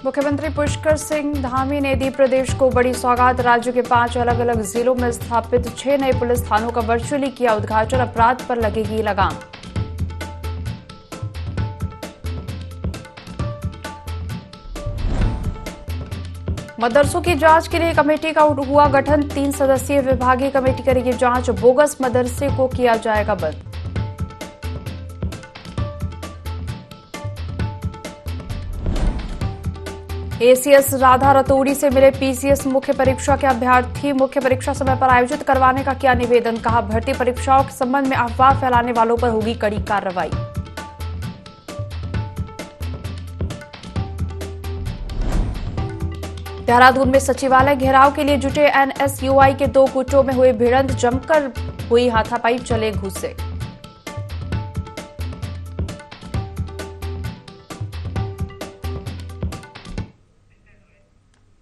मुख्यमंत्री पुष्कर सिंह धामी ने दी प्रदेश को बड़ी सौगात। राज्य के 5 अलग अलग जिलों में स्थापित 6 नए पुलिस थानों का वर्चुअली किया उद्घाटन। अपराध पर लगेगी लगाम। मदरसों की जांच के लिए कमेटी का हुआ गठन। 3 सदस्यीय विभागीय कमेटी करेगी जांच। बोगस मदरसे को किया जाएगा बंद। एसीएस राधा रतूड़ी से मिले पीसीएस मुख्य परीक्षा के अभ्यर्थी। मुख्य परीक्षा समय पर आयोजित करवाने का किया निवेदन। कहा, भर्ती परीक्षाओं के संबंध में अफवाह फैलाने वालों पर होगी कड़ी कार्रवाई। देहरादून में सचिवालय घेराव के लिए जुटे एनएसयूआई के 2 गुटों में हुई भिड़ंत। जमकर हुई हाथापाई, चले घूसे।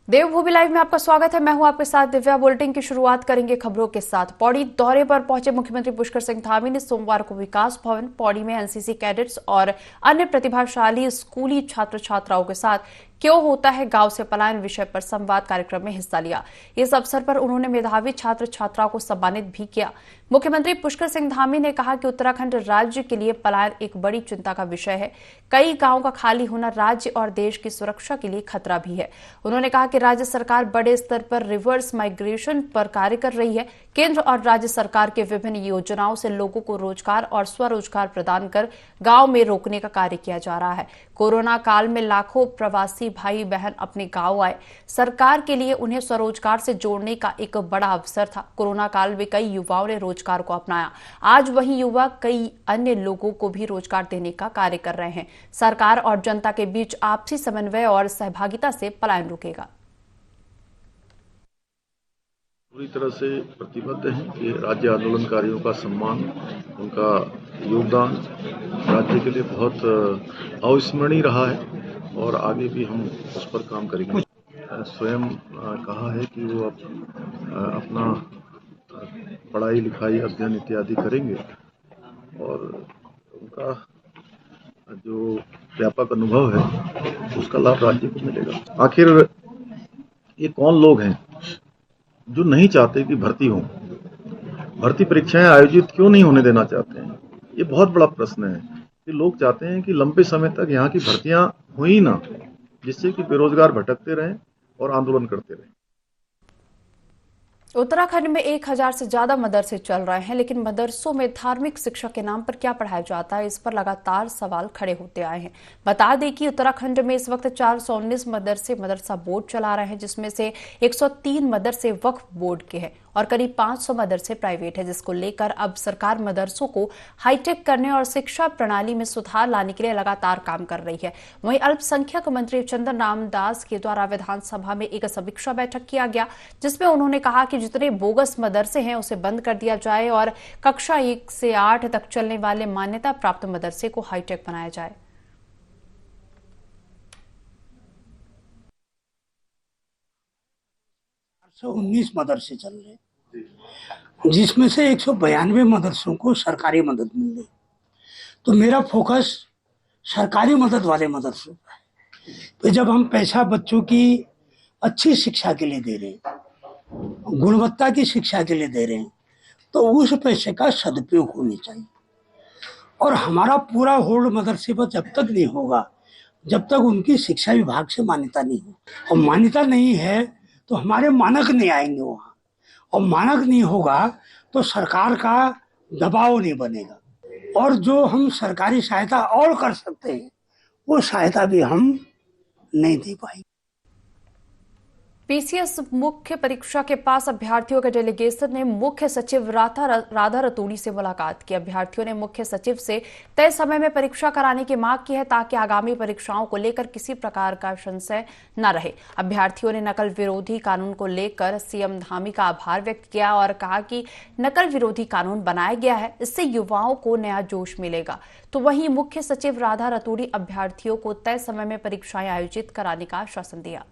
देवभूमि लाइव में आपका स्वागत है। मैं हूं आपके साथ दिव्या। बुलेटिन की शुरुआत करेंगे खबरों के साथ। पौड़ी दौरे पर पहुंचे मुख्यमंत्री पुष्कर सिंह धामी ने सोमवार को विकास भवन पौड़ी में एनसीसी कैडेट्स और अन्य प्रतिभाशाली स्कूली छात्र छात्राओं के साथ क्यों होता है गांव से पलायन विषय पर संवाद कार्यक्रम में हिस्सा लिया। इस अवसर पर उन्होंने मेधावी छात्र छात्राओं को सम्मानित भी किया। मुख्यमंत्री पुष्कर सिंह धामी ने कहा कि उत्तराखंड राज्य के लिए पलायन एक बड़ी चिंता का विषय है। कई गांवों का खाली होना राज्य और देश की सुरक्षा के लिए खतरा भी है। उन्होंने कहा कि राज्य सरकार बड़े स्तर पर रिवर्स माइग्रेशन पर कार्य कर रही है। केंद्र और राज्य सरकार के विभिन्न योजनाओं से लोगों को रोजगार और स्वरोजगार प्रदान कर गांव में रोकने का कार्य किया जा रहा है। कोरोना काल में लाखों प्रवासी भाई बहन अपने गांव आए। सरकार के लिए उन्हें स्वरोजगार से जोड़ने का एक बड़ा अवसर था। कोरोना काल में कई युवाओं ने रोजगार को अपनाया। आज वही युवा कई अन्य लोगों को भी रोजगार देने का कार्य कर रहे हैं। सरकार और जनता के बीच आपसी समन्वय और सहभागिता से पलायन रुकेगा। पूरी तरह से प्रतिबद्ध हैं कि राज्य आंदोलनकारियों का सम्मान, उनका योगदान राज्य के लिए बहुत अविस्मरणीय रहा है और आगे भी हम उस पर काम करेंगे। स्वयं कहा है कि वो अपना पढ़ाई लिखाई अध्ययन इत्यादि करेंगे और उनका जो व्यापक अनुभव है उसका लाभ राज्य को मिलेगा। आखिर ये कौन लोग हैं जो नहीं चाहते कि भर्ती हो, भर्ती परीक्षाएं आयोजित क्यों नहीं होने देना चाहते हैं? ये बहुत बड़ा प्रश्न है कि लोग चाहते हैं कि लंबे समय तक यहाँ की भर्तियां हो ही ना, जिससे कि बेरोजगार भटकते रहें और आंदोलन करते रहें। उत्तराखंड में 1000 से ज्यादा मदरसे चल रहे हैं, लेकिन मदरसों में धार्मिक शिक्षा के नाम पर क्या पढ़ाया जाता है, इस पर लगातार सवाल खड़े होते आए हैं। बता दें कि उत्तराखंड में इस वक्त 419 मदरसे मदरसा बोर्ड चला रहे हैं, जिसमें से 103 मदरसे वक्फ बोर्ड के हैं और करीब 500 मदरसे प्राइवेट है, जिसको लेकर अब सरकार मदरसों को हाईटेक करने और शिक्षा प्रणाली में सुधार लाने के लिए लगातार काम कर रही है। वहीं अल्पसंख्यक मंत्री चंदन रामदास के द्वारा विधानसभा में एक समीक्षा बैठक किया गया, जिसमें उन्होंने कहा कि जितने बोगस मदरसे हैं उसे बंद कर दिया जाए और कक्षा 1 से 8 तक चलने वाले मान्यता प्राप्त मदरसे को हाईटेक बनाया जाए। 19 मदरसे चल रहे, जिसमें से 192 मदरसों को सरकारी मदद मिल रही। तो मेरा फोकस सरकारी मदद वाले मदरसों पर है। तो जब हम पैसा बच्चों की अच्छी शिक्षा के लिए दे रहे हैं, गुणवत्ता की शिक्षा के लिए दे रहे हैं, तो उस पैसे का सदुपयोग होनी चाहिए। और हमारा पूरा होल्ड मदरसे पर जब तक नहीं होगा, जब तक उनकी शिक्षा विभाग से मान्यता नहीं हो, और मान्यता नहीं है तो हमारे मानक नहीं आएंगे वहाँ, और मानक नहीं होगा तो सरकार का दबाव नहीं बनेगा, और जो हम सरकारी सहायता और कर सकते हैं वो सहायता भी हम नहीं दे पाएंगे। पीसीएस मुख्य परीक्षा के पास अभ्यर्थियों के डेलीगेशन ने मुख्य सचिव राधा रतूड़ी से मुलाकात की। अभ्यर्थियों ने मुख्य सचिव से तय समय में परीक्षा कराने की मांग की है, ताकि आगामी परीक्षाओं को लेकर किसी प्रकार का संशय न रहे। अभ्यर्थियों ने नकल विरोधी कानून को लेकर सीएम धामी का आभार व्यक्त किया और कहा कि नकल विरोधी कानून बनाया गया है, इससे युवाओं को नया जोश मिलेगा। तो वहीं मुख्य सचिव राधा रतूड़ी अभ्यर्थियों को तय समय में परीक्षाएं आयोजित कराने का आश्वासन दिया।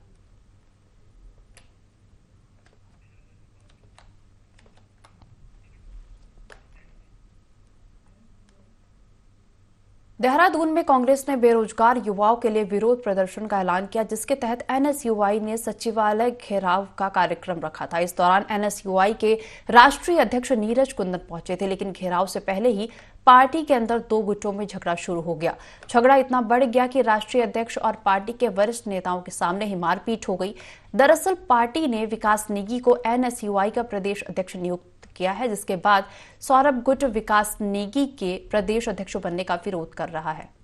देहरादून में कांग्रेस ने बेरोजगार युवाओं के लिए विरोध प्रदर्शन का ऐलान किया, जिसके तहत एनएसयूआई ने सचिवालय घेराव का कार्यक्रम रखा था। इस दौरान एनएसयूआई के राष्ट्रीय अध्यक्ष नीरज कुंदन पहुंचे थे, लेकिन घेराव से पहले ही पार्टी के अंदर दो गुटों में झगड़ा शुरू हो गया। झगड़ा इतना बढ़ गया कि राष्ट्रीय अध्यक्ष और पार्टी के वरिष्ठ नेताओं के सामने ही मारपीट हो गई। दरअसल पार्टी ने विकास नेगी को एनएसयूआई का प्रदेश अध्यक्ष नियुक्त किया है, जिसके बाद सौरभ गुट विकास नेगी के प्रदेश अध्यक्ष बनने का विरोध कर रहा है।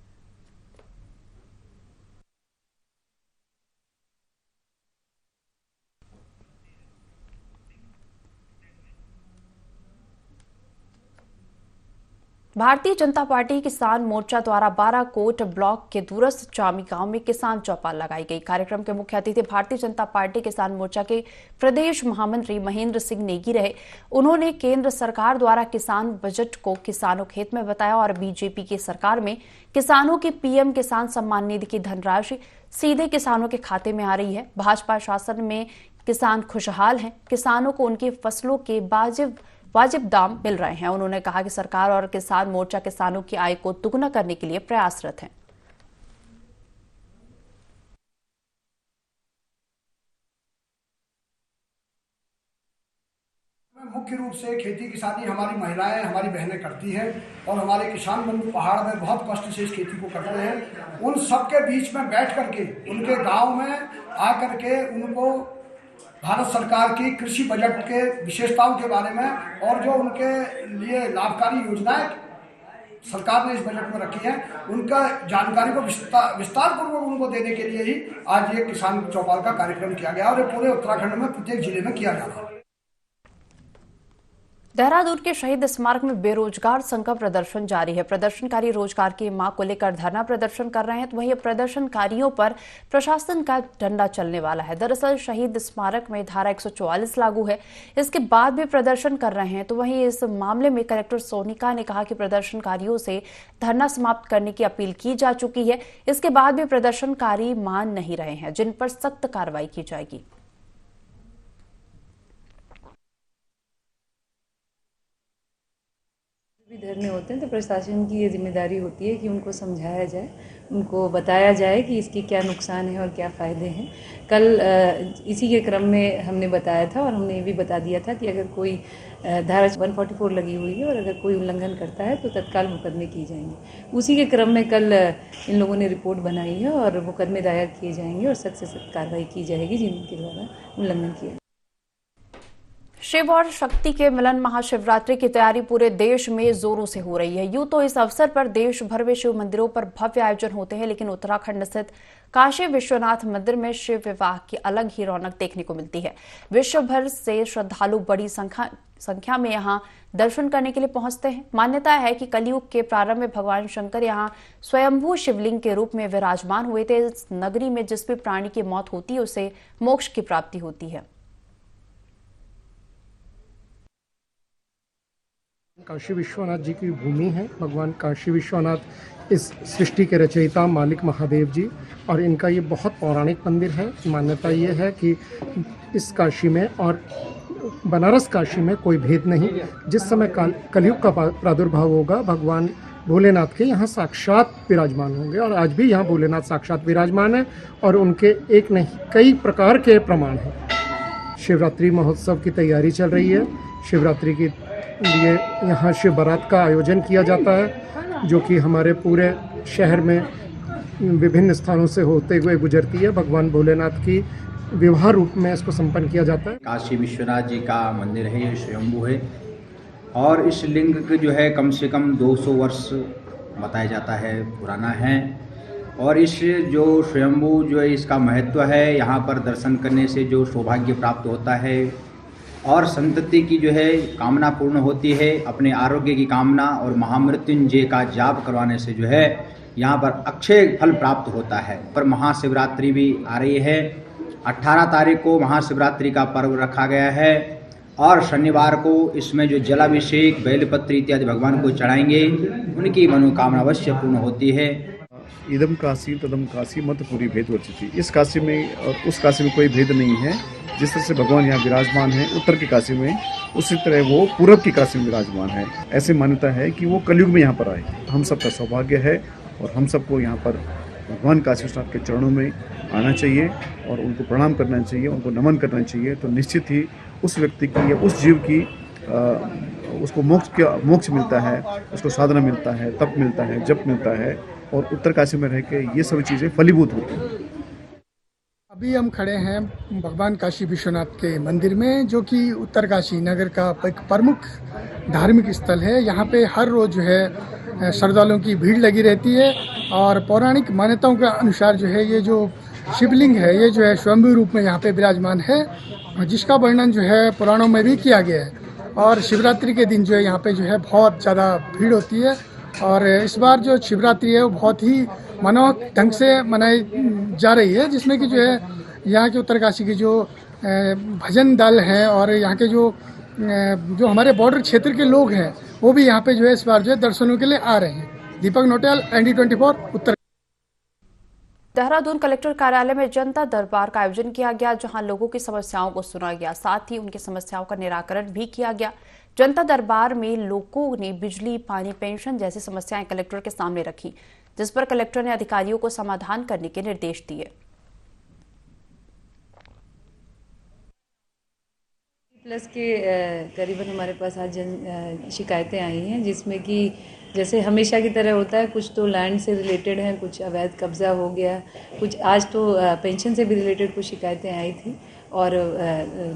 भारतीय जनता पार्टी किसान मोर्चा द्वारा बाराकोट ब्लॉक के दूरस्थ चामी गांव में किसान चौपाल लगाई गई। कार्यक्रम के मुख्य अतिथि भारतीय जनता पार्टी किसान मोर्चा के प्रदेश महामंत्री महेंद्र सिंह नेगी रहे। उन्होंने केंद्र सरकार द्वारा किसान बजट को किसानों के हित में बताया और बीजेपी की सरकार में किसानों की पीएम किसान सम्मान निधि की धनराशि सीधे किसानों के खाते में आ रही है। भाजपा शासन में किसान खुशहाल हैं, किसानों को उनकी फसलों के वाजिब दाम मिल रहे हैं। उन्होंने कहा कि सरकार और किसान मोर्चा किसानों की आय को दुगना करने के लिए प्रयासरत है। मुख्य रूप से खेती किसानी हमारी महिलाएं, हमारी बहनें करती हैं और हमारे किसान बंधु पहाड़ में बहुत कष्ट से इस खेती को करते हैं। उन सबके बीच में बैठ करके उनके गांव में आकर के उनको भारत सरकार की कृषि बजट के विशेषताओं के बारे में और जो उनके लिए लाभकारी योजनाएं सरकार ने इस बजट में रखी है, उनका जानकारी को विस्तार पूर्वक उनको देने के लिए ही आज ये किसान चौपाल का कार्यक्रम किया गया और ये पूरे उत्तराखंड में प्रत्येक जिले में किया जा रहा है। देहरादून के शहीद स्मारक में बेरोजगार संघ का प्रदर्शन जारी है। प्रदर्शनकारी रोजगार की मांग को लेकर धरना प्रदर्शन कर रहे हैं, तो वहीं प्रदर्शनकारियों पर प्रशासन का डंडा चलने वाला है। दरअसल शहीद स्मारक में धारा 144 लागू है, इसके बाद भी प्रदर्शन कर रहे हैं। तो वहीं इस मामले में कलेक्टर सोनिका ने कहा कि प्रदर्शनकारियों से धरना समाप्त करने की अपील की जा चुकी है। इसके बाद भी प्रदर्शनकारी मान नहीं रहे हैं, जिन पर सख्त कार्रवाई की जाएगी। भी धरने होते हैं तो प्रशासन की ये जिम्मेदारी होती है कि उनको समझाया जाए, उनको बताया जाए कि इसके क्या नुकसान है और क्या फ़ायदे हैं। कल इसी के क्रम में हमने बताया था और हमने ये भी बता दिया था कि अगर कोई धारा 144 लगी हुई है और अगर कोई उल्लंघन करता है तो तत्काल मुकदमे किए जाएंगे। उसी के क्रम में कल इन लोगों ने रिपोर्ट बनाई है और मुकदमे दायर किए जाएंगे और सख्त से सख्त कार्रवाई की जाएगी जिनके द्वारा उल्लंघन किया। शिव और शक्ति के मिलन महाशिवरात्रि की तैयारी पूरे देश में जोरों से हो रही है। यूं तो इस अवसर पर देश भर में शिव मंदिरों पर भव्य आयोजन होते हैं, लेकिन उत्तराखंड स्थित काशी विश्वनाथ मंदिर में शिव विवाह की अलग ही रौनक देखने को मिलती है। विश्व भर से श्रद्धालु बड़ी संख्या में यहां दर्शन करने के लिए पहुंचते हैं। मान्यता है कि कलयुग के प्रारंभ में भगवान शंकर यहां स्वयंभू शिवलिंग के रूप में विराजमान हुए थे। इस नगरी में जिस भी प्राणी की मौत होती है उसे मोक्ष की प्राप्ति होती है। काशी विश्वनाथ जी की भूमि है। भगवान काशी विश्वनाथ इस सृष्टि के रचयिता मालिक महादेव जी, और इनका ये बहुत पौराणिक मंदिर है। मान्यता ये है कि इस काशी में और बनारस काशी में कोई भेद नहीं। जिस समय कलयुग का प्रादुर्भाव होगा, भगवान भोलेनाथ के यहाँ साक्षात विराजमान होंगे, और आज भी यहाँ भोलेनाथ साक्षात विराजमान है और उनके एक नहीं कई प्रकार के प्रमाण हैं। शिवरात्रि महोत्सव की तैयारी चल रही है। शिवरात्रि की लिए यहाँ शिव बारात का आयोजन किया जाता है, जो कि हमारे पूरे शहर में विभिन्न स्थानों से होते हुए गुजरती है। भगवान भोलेनाथ की विवाह रूप में इसको संपन्न किया जाता है। काशी विश्वनाथ जी का मंदिर है, ये स्वयंभू है और इस लिंग के जो है कम से कम 200 वर्ष बताया जाता है पुराना है। और इस जो स्वयंभू जो है इसका महत्व है, यहाँ पर दर्शन करने से जो सौभाग्य प्राप्त होता है और संतति की जो है कामना पूर्ण होती है, अपने आरोग्य की कामना, और महामृत्युंजय का जाप करवाने से जो है यहाँ पर अक्षय फल प्राप्त होता है। पर महाशिवरात्रि भी आ रही है। 18 तारीख को महाशिवरात्रि का पर्व रखा गया है और शनिवार को इसमें जो जलाभिषेक बेलपत्र इत्यादि भगवान को चढ़ाएंगे, उनकी मनोकामना अवश्य पूर्ण होती है। इदम काशी तदम काशी मत पूरी भेद वर्जिति। इस काशी में और उस काशी में कोई भेद नहीं है। जिस तरह से भगवान यहाँ विराजमान है उत्तर की काशी में, उसी तरह वो पूर्व की काशी में विराजमान है। ऐसे मान्यता है कि वो कलयुग में यहाँ पर आए। हम सबका सौभाग्य है और हम सबको यहाँ पर भगवान काशी विश्वनाथ के चरणों में आना चाहिए और उनको प्रणाम करना चाहिए, उनको नमन करना चाहिए। तो निश्चित ही उस व्यक्ति की या उस जीव की उसको मोक्ष मिलता है, उसको साधना मिलता है, तप मिलता है, जप मिलता है और उत्तरकाशी में रह के ये सभी चीज़ें फलीभूत होती हैं। अभी हम खड़े हैं भगवान काशी विश्वनाथ के मंदिर में, जो कि उत्तरकाशी नगर का एक प्रमुख धार्मिक स्थल है। यहाँ पे हर रोज जो है श्रद्धालुओं की भीड़ लगी रहती है और पौराणिक मान्यताओं के अनुसार जो है ये जो शिवलिंग है ये जो है स्वयंभू रूप में यहाँ पे विराजमान है, जिसका वर्णन जो है पुराणों में भी किया गया है। और शिवरात्रि के दिन जो है यहाँ पे जो है बहुत ज़्यादा भीड़ होती है और इस बार जो शिवरात्रि है वो बहुत ही मनोहक ढंग से मनाई जा रही है, जिसमें कि जो है यहाँ के उत्तरकाशी के जो भजन दल हैं और यहाँ के जो हमारे बॉर्डर क्षेत्र के लोग हैं वो भी यहाँ पे जो है इस बार जो है दर्शनों के लिए आ रहे हैं। दीपक नोटियाल, ND24 उत्तर। देहरादून कलेक्टर कार्यालय में जनता दरबार का आयोजन किया गया, जहां लोगों की समस्याओं को सुना गया, साथ ही उनकी समस्याओं का निराकरण भी किया गया। जनता दरबार में लोगों ने बिजली, पानी, पेंशन जैसी समस्याएं कलेक्टर के सामने रखी, जिस पर कलेक्टर ने अधिकारियों को समाधान करने के निर्देश दिए। प्लस के करीबन हमारे पास आज शिकायतें आई हैं, जिसमें कि जैसे हमेशा की तरह होता है, कुछ तो लैंड से रिलेटेड हैं, कुछ अवैध कब्जा हो गया, कुछ आज तो पेंशन से भी रिलेटेड कुछ शिकायतें आई थी और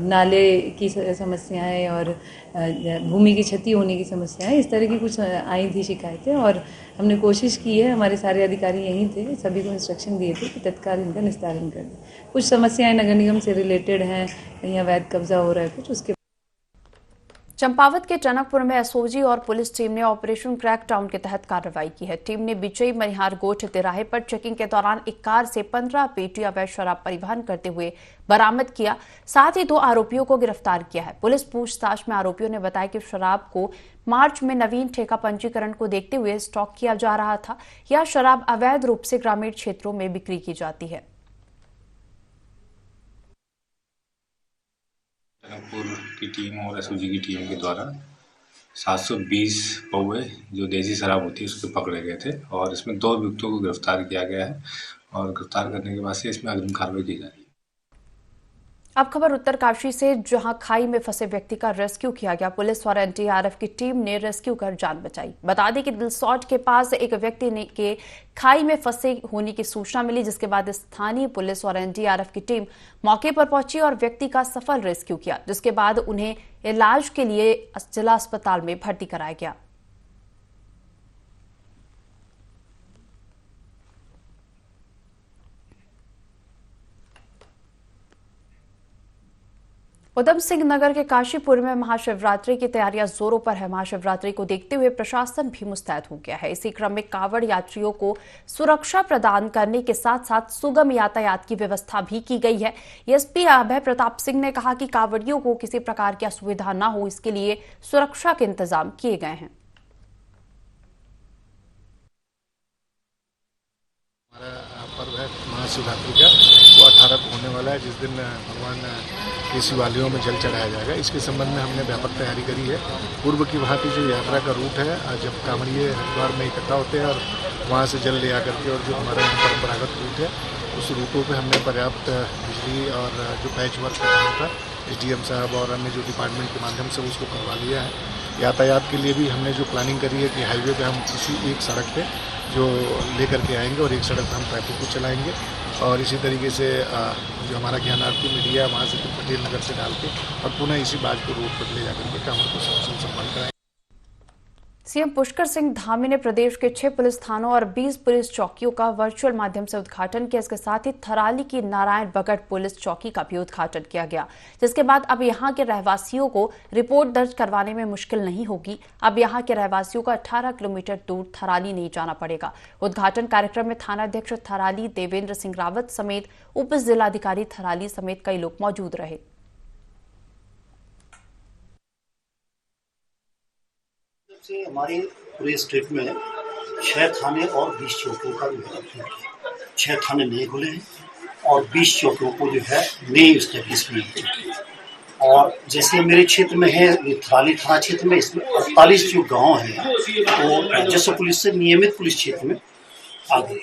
नाले की समस्याएं और भूमि की क्षति होने की समस्याएं, इस तरह की कुछ आई थी शिकायतें। और हमने कोशिश की है, हमारे सारे अधिकारी यहीं थे, सभी को इंस्ट्रक्शन दिए थे कि तत्काल इनका निस्तारण कर दें। कुछ समस्याएं नगर निगम से रिलेटेड हैं, कहीं अवैध कब्जा हो रहा है कुछ, उसके। चंपावत के टनकपुर में एसओजी और पुलिस टीम ने ऑपरेशन क्रैकडाउन के तहत कार्रवाई की है। टीम ने बिचई मनिहार गोठ तिराहे पर चेकिंग के दौरान एक कार से 15 पेटी अवैध शराब परिवहन करते हुए बरामद किया, साथ ही 2 आरोपियों को गिरफ्तार किया है। पुलिस पूछताछ में आरोपियों ने बताया कि शराब को मार्च में नवीन ठेका पंजीकरण को देखते हुए स्टॉक किया जा रहा था। यह शराब अवैध रूप से ग्रामीण क्षेत्रों में बिक्री की जाती है। टनकपुर की टीम और एसओजी की टीम के द्वारा 720 पौवे जो देसी शराब होती है उसको पकड़े गए थे और इसमें 2 व्यक्तियों को गिरफ्तार किया गया है और गिरफ्तार करने के बाद से इसमें अग्रिम कार्रवाई की जा रही है। अब खबर उत्तरकाशी से, जहां खाई में फंसे व्यक्ति का रेस्क्यू किया गया। पुलिस और एनडीआरएफ की टीम ने रेस्क्यू कर जान बचाई। बता दें कि दिलसौट के पास एक व्यक्ति ने के खाई में फंसे होने की सूचना मिली, जिसके बाद स्थानीय पुलिस और एनडीआरएफ की टीम मौके पर पहुंची और व्यक्ति का सफल रेस्क्यू किया, जिसके बाद उन्हें इलाज के लिए जिला अस्पताल में भर्ती कराया गया। उधम सिंह नगर के काशीपुर में महाशिवरात्रि की तैयारियां जोरों पर है। महाशिवरात्रि को देखते हुए प्रशासन भी मुस्तैद हो गया है। इसी क्रम में कांवड़ यात्रियों को सुरक्षा प्रदान करने के साथ साथ सुगम यातायात की व्यवस्था भी की गई है। एसपी अभय प्रताप सिंह ने कहा कि कांवड़ियों को किसी प्रकार की असुविधा न हो, इसके लिए सुरक्षा के इंतजाम किए गए हैं। हमारा पर्व है महाशिवरात्रि का, वो 18 को होने वाला है, जिस दिन भगवान के शिवालयों में जल चढ़ाया जाएगा। इसके संबंध में हमने व्यापक तैयारी करी है। पूर्व की वहाँ की जो यात्रा का रूट है, जब कांवड़िए हरिद्वार में इकट्ठा होते हैं और वहाँ से जल ले आकर के, और जो हमारा यहाँ परंपरागत रूट है, उस रूटों पे हमने पर्याप्त बिजली और जो पैच वर्क का काम था SDM साहब और अन्य जो डिपार्टमेंट के माध्यम से उसको करवा लिया है। यातायात के लिए भी हमने जो प्लानिंग करी है कि हाईवे पे हम किसी एक सड़क पे जो लेकर के आएंगे और एक सड़क पर हम ट्रैफिक को चलाएंगे, और इसी तरीके से जो हमारा ज्ञानार्थी मीडिया वहाँ से पटेल नगर से डाल के और पुनः इसी बाजपुर रोड पर ले जाकर के कांवड़ को संपन्न कराएंगे। सीएम पुष्कर सिंह धामी ने प्रदेश के 6 पुलिस थानों और 20 पुलिस चौकियों का वर्चुअल माध्यम से उद्घाटन किया। इसके साथ ही थराली की नारायण बगड़ पुलिस चौकी का भी उद्घाटन किया गया, जिसके बाद अब यहां के रहवासियों को रिपोर्ट दर्ज करवाने में मुश्किल नहीं होगी। अब यहां के रहवासियों को 18 किलोमीटर दूर थराली नहीं जाना पड़ेगा। उद्घाटन कार्यक्रम में थानाध्यक्ष थराली देवेंद्र सिंह रावत समेत उप जिलाधिकारी थराली समेत कई लोग मौजूद रहे। से हमारे पूरे स्टेट में 6 थाने और 20 चौकियों का विभाग किया। 6 थाने नए खुले हैं और 20 चौकियों को जो है नए इस्टेब्लिशमेंट की। और जैसे मेरे क्षेत्र में है थराली थाना क्षेत्र में, इसमें 48 जो गांव हैं वो राजस्व पुलिस से नियमित पुलिस क्षेत्र में, आगे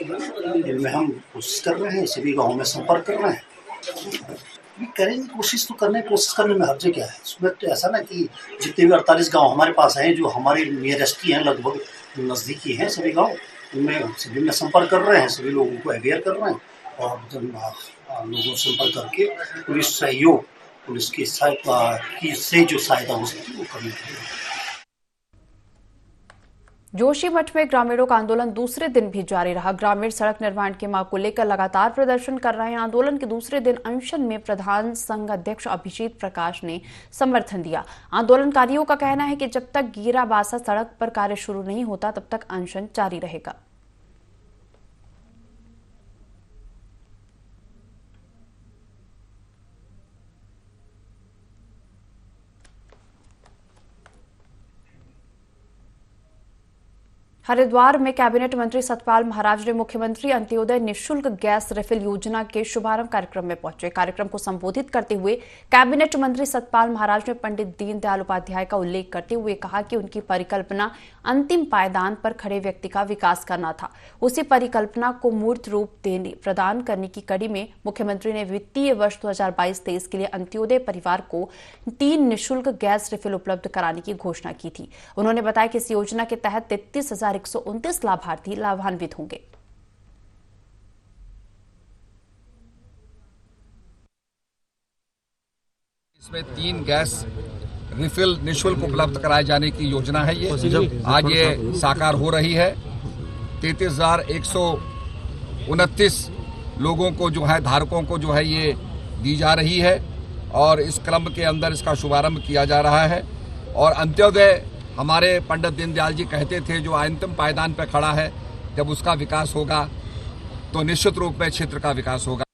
इनमें हम कोशिश कर रहे हैं, सभी गाँव में संपर्क कर रहे हैं। करेंगे कोशिश, तो कोशिश करने में हर्ज क्या है। उसमें तो ऐसा ना कि जितने भी 48 गांव हमारे पास हैं, जो हमारे नियरेस्ट ही हैं, लगभग नज़दीकी हैं सभी गांव, उनमें सभी में संपर्क कर रहे हैं, सभी लोगों को अवेयर कर रहे हैं और लोगों से संपर्क करके पुलिस सहयोग, पुलिस की से जो सहायता हो सकती है वो करनी चाहिए। जोशीमठ में ग्रामीणों का आंदोलन दूसरे दिन भी जारी रहा। ग्रामीण सड़क निर्माण की मांग को लेकर लगातार प्रदर्शन कर रहे हैं। आंदोलन के दूसरे दिन अनशन में प्रधान संघ अध्यक्ष अभिजीत प्रकाश ने समर्थन दिया। आंदोलनकारियों का कहना है कि जब तक गीरा बासा सड़क पर कार्य शुरू नहीं होता तब तक अनशन जारी रहेगा। हरिद्वार में कैबिनेट मंत्री सतपाल महाराज ने मुख्यमंत्री अंत्योदय निःशुल्क गैस रिफिल योजना के शुभारंभ कार्यक्रम में पहुंचे। कार्यक्रम को संबोधित करते हुए कैबिनेट मंत्री सतपाल महाराज ने पंडित दीनदयाल उपाध्याय का उल्लेख करते हुए कहा कि उनकी परिकल्पना अंतिम पायदान पर खड़े व्यक्ति का विकास करना था। उसी परिकल्पना को मूर्त रूप प्रदान करने की कड़ी में मुख्यमंत्री ने वित्तीय वर्ष 2022-23 के लिए अंत्योदय परिवार को 3 निःशुल्क गैस रिफिल उपलब्ध कराने की घोषणा की थी। उन्होंने बताया कि इस योजना के तहत 33,129 लाभार्थी लाभान्वित होंगे। इसमें 3 गैस रिफिल निःशुल्क उपलब्ध कराए जाने की योजना है। ये आज ये साकार हो रही है। 33,129 लोगों को जो है, धारकों को जो है ये दी जा रही है और इस क्रम के अंदर इसका शुभारंभ किया जा रहा है। और अंत्योदय हमारे पंडित दीनदयाल जी कहते थे जो अंतिम पायदान पर खड़ा है, जब उसका विकास होगा तो निश्चित रूप में क्षेत्र का विकास होगा।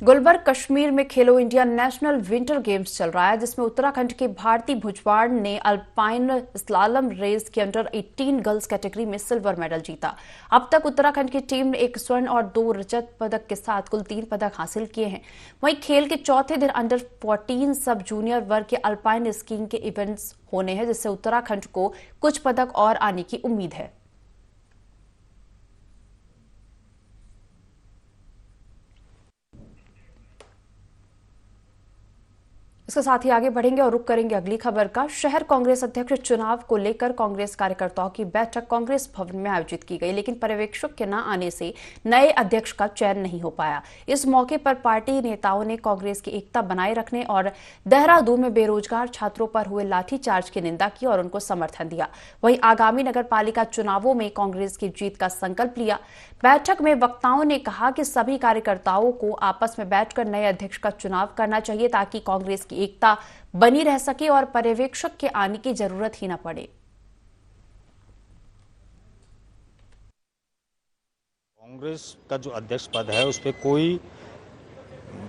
गुलबर्ग कश्मीर में खेलो इंडिया नेशनल विंटर गेम्स चल रहा है, जिसमें उत्तराखंड की भारती भुजबड़ ने अल्पाइन स्लालम रेस की अंडर 18 गर्ल्स कैटेगरी में सिल्वर मेडल जीता। अब तक उत्तराखंड की टीम ने 1 स्वर्ण और 2 रजत पदक के साथ कुल 3 पदक हासिल किए हैं। वहीं खेल के चौथे दिन अंडर 14 सब जूनियर वर्ग के अल्पाइन स्कीइंग के इवेंट्स होने हैं, जिससे उत्तराखंड को कुछ पदक और आने की उम्मीद है। इसके साथ ही आगे बढ़ेंगे और रुख करेंगे अगली खबर का। शहर कांग्रेस अध्यक्ष चुनाव को लेकर कांग्रेस कार्यकर्ताओं की बैठक कांग्रेस भवन में आयोजित की गई, लेकिन पर्यवेक्षक के न आने से नए अध्यक्ष का चयन नहीं हो पाया। इस मौके पर पार्टी नेताओं ने कांग्रेस की एकता बनाए रखने और देहरादून में बेरोजगार छात्रों पर हुए लाठीचार्ज की निंदा की और उनको समर्थन दिया। वहीं आगामी नगरपालिका चुनावों में कांग्रेस की जीत का संकल्प लिया। बैठक में वक्ताओं ने कहा कि सभी कार्यकर्ताओं को आपस में बैठकर नए अध्यक्ष का चुनाव करना चाहिए ताकि कांग्रेस की एकता बनी रह सके और पर्यवेक्षक के आने की जरूरत ही न पड़े। कांग्रेस का जो अध्यक्ष पद है उस पर कोई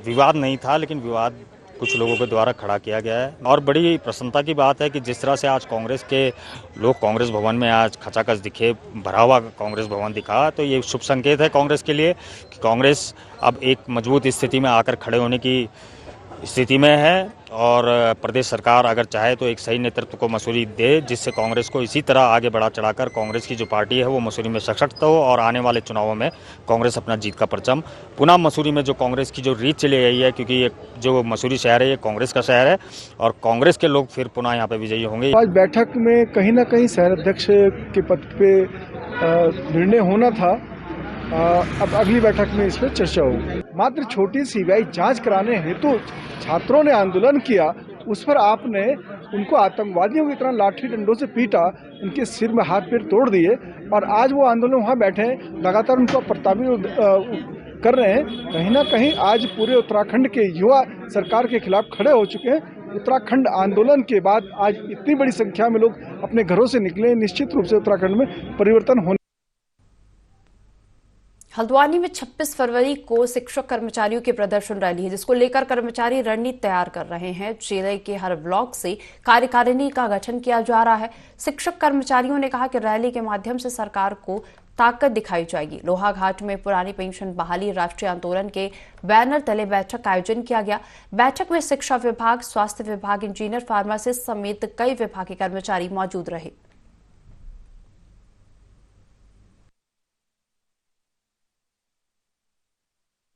विवाद नहीं था, लेकिन विवाद कुछ लोगों के द्वारा खड़ा किया गया है। और बड़ी प्रसन्नता की बात है कि जिस तरह से आज कांग्रेस के लोग कांग्रेस भवन में आज खचाखच दिखे, भरा हुआ कांग्रेस भवन दिखा, तो ये शुभ संकेत है कांग्रेस के लिए कि कांग्रेस अब एक मजबूत स्थिति में आकर खड़े होने की स्थिति में है। और प्रदेश सरकार अगर चाहे तो एक सही नेतृत्व को मसूरी दे, जिससे कांग्रेस को इसी तरह आगे बढ़ा चढ़ाकर कांग्रेस की जो पार्टी है वो मसूरी में सशक्त हो और आने वाले चुनावों में कांग्रेस अपना जीत का परचम पुनः मसूरी में जो कांग्रेस की जो रीत चली आई है, क्योंकि ये जो मसूरी शहर है ये कांग्रेस का शहर है और कांग्रेस के लोग फिर पुनः यहाँ पे विजयी होंगे। आज बैठक में कहीं ना कहीं शहर अध्यक्ष के पद पे निर्णय होना था। अब अगली बैठक में इस पर चर्चा होगी। मात्र छोटी सीबीआई जांच कराने हेतु छात्रों ने आंदोलन किया, उस पर आपने उनको आतंकवादियों की तरह लाठी डंडों से पीटा, उनके सिर में हाथ पैर तोड़ दिए और आज वो आंदोलन वहाँ बैठे हैं, लगातार उनको प्रताड़ित कर रहे हैं। कहीं ना कहीं आज पूरे उत्तराखंड के युवा सरकार के खिलाफ खड़े हो चुके हैं। उत्तराखंड आंदोलन के बाद आज इतनी बड़ी संख्या में लोग अपने घरों से निकले, निश्चित रूप से उत्तराखंड में परिवर्तन होने। हल्द्वानी में 26 फरवरी को शिक्षक कर्मचारियों की प्रदर्शन रैली है, जिसको लेकर कर्मचारी रणनीति तैयार कर रहे हैं। जिले के हर ब्लॉक से कार्यकारिणी का गठन किया जा रहा है। शिक्षक कर्मचारियों ने कहा कि रैली के माध्यम से सरकार को ताकत दिखाई जाएगी। लोहाघाट में पुरानी पेंशन बहाली राष्ट्रीय आंदोलन के बैनर तले बैठक का आयोजन किया गया। बैठक में शिक्षा विभाग, स्वास्थ्य विभाग, इंजीनियर, फार्मासिस्ट समेत कई विभाग के कर्मचारी मौजूद रहे।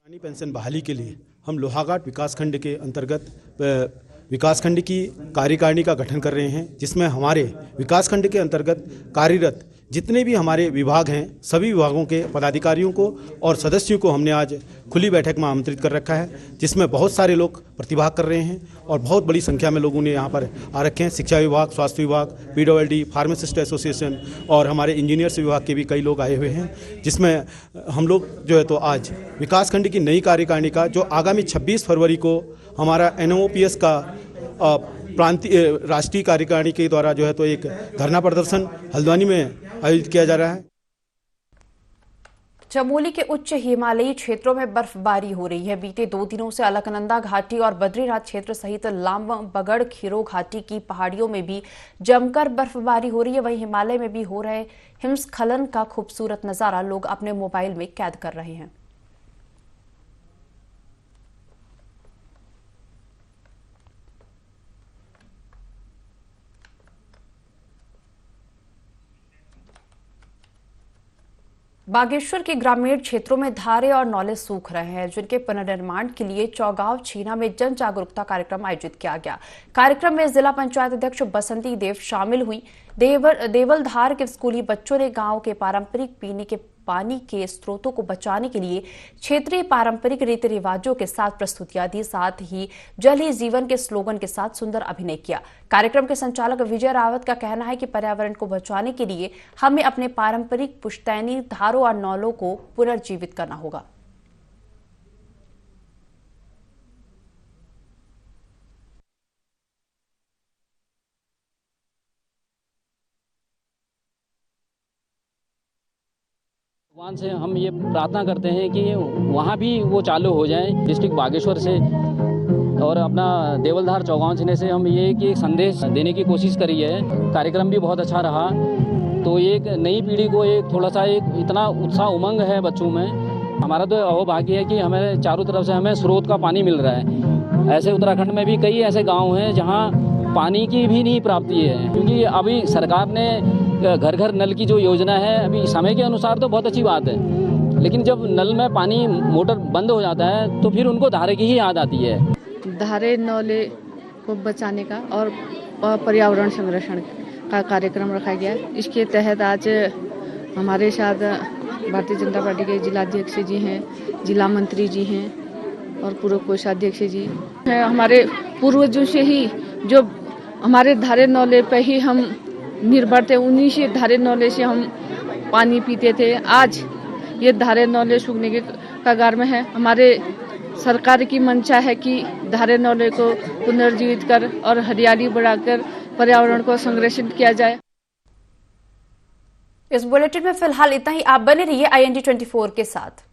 पेंशन बहाली के लिए हम लोहाघाट विकासखंड के अंतर्गत विकासखंड की कार्यकारिणी का गठन कर रहे हैं, जिसमें हमारे विकासखंड के अंतर्गत कार्यरत जितने भी हमारे विभाग हैं सभी विभागों के पदाधिकारियों को और सदस्यों को हमने आज खुली बैठक में आमंत्रित कर रखा है, जिसमें बहुत सारे लोग प्रतिभाग कर रहे हैं और बहुत बड़ी संख्या में लोगों ने यहाँ पर आ रखे हैं। शिक्षा विभाग, स्वास्थ्य विभाग, PWD, फार्मासिस्ट एसोसिएशन और हमारे इंजीनियर्स विभाग के भी कई लोग आए हुए हैं, जिसमें हम लोग जो है तो आज विकासखंड की नई कार्यकारिणी का जो आगामी 26 फरवरी को हमारा NOPS का प्रांतीय राष्ट्रीय कार्यकारिणी के द्वारा जो है तो एक धरना प्रदर्शन हल्द्वानी में आयोजित किया जा रहा है। चमोली के उच्च हिमालयी क्षेत्रों में बर्फबारी हो रही है। बीते 2 दिनों से अलकनंदा घाटी और बद्रीनाथ क्षेत्र सहित लामबगड़ खीरो घाटी की पहाड़ियों में भी जमकर बर्फबारी हो रही है। वहीं हिमालय में भी हो रहे हिमस्खलन का खूबसूरत नजारा लोग अपने मोबाइल में कैद कर रहे हैं। बागेश्वर के ग्रामीण क्षेत्रों में धारे और नौले सूख रहे हैं, जिनके पुनर्निर्माण के लिए चौगांव छीना में जन जागरूकता कार्यक्रम आयोजित किया गया। कार्यक्रम में जिला पंचायत अध्यक्ष बसंती देव शामिल हुई। देवलधार के स्कूली बच्चों ने गांव के पारंपरिक पीने के पानी के स्रोतों को बचाने के लिए क्षेत्रीय पारंपरिक रीति रिवाजों के साथ प्रस्तुतियां दी, साथ ही जल ही जीवन के स्लोगन के साथ सुंदर अभिनय किया। कार्यक्रम के संचालक विजय रावत का कहना है कि पर्यावरण को बचाने के लिए हमें अपने पारंपरिक पुश्तैनी धारों और नौलों को पुनर्जीवित करना होगा। भगवान से हम ये प्रार्थना करते हैं कि वहाँ भी वो चालू हो जाए। डिस्ट्रिक्ट बागेश्वर से और अपना देवलधार चौगांव छीने से हम ये कि एक संदेश देने की कोशिश करी है। कार्यक्रम भी बहुत अच्छा रहा। तो एक नई पीढ़ी को एक थोड़ा सा एक इतना उत्साह उमंग है बच्चों में। हमारा तो अहोभाग्य है कि हमें चारों तरफ से हमें स्रोत का पानी मिल रहा है। ऐसे उत्तराखंड में भी कई ऐसे गाँव हैं जहाँ पानी की भी नहीं प्राप्ति है, क्योंकि अभी सरकार ने घर घर नल की जो योजना है, अभी समय के अनुसार तो बहुत अच्छी बात है, लेकिन जब नल में पानी मोटर बंद हो जाता है तो फिर उनको धारे की ही याद आती है। धारे नौले को बचाने का और पर्यावरण संरक्षण का कार्यक्रम रखा गया। इसके तहत आज हमारे साथ भारतीय जनता पार्टी के जिलाध्यक्ष जी हैं, जिला मंत्री जी हैं और पूर्व कोषाध्यक्ष जी हैं। हमारे पूर्वजों से ही जो हमारे धारे नौले पे ही हम निर्भर थे, उन्हीं से धारे नौले से हम पानी पीते थे। आज ये धारे नौले सूखने के कगार में है। हमारे सरकार की मंशा है कि धारे नौले को पुनर्जीवित कर और हरियाली बढ़ाकर पर्यावरण को संरक्षित किया जाए। इस बुलेटिन में फिलहाल इतना ही। आप बने रहिए IND 24 के साथ।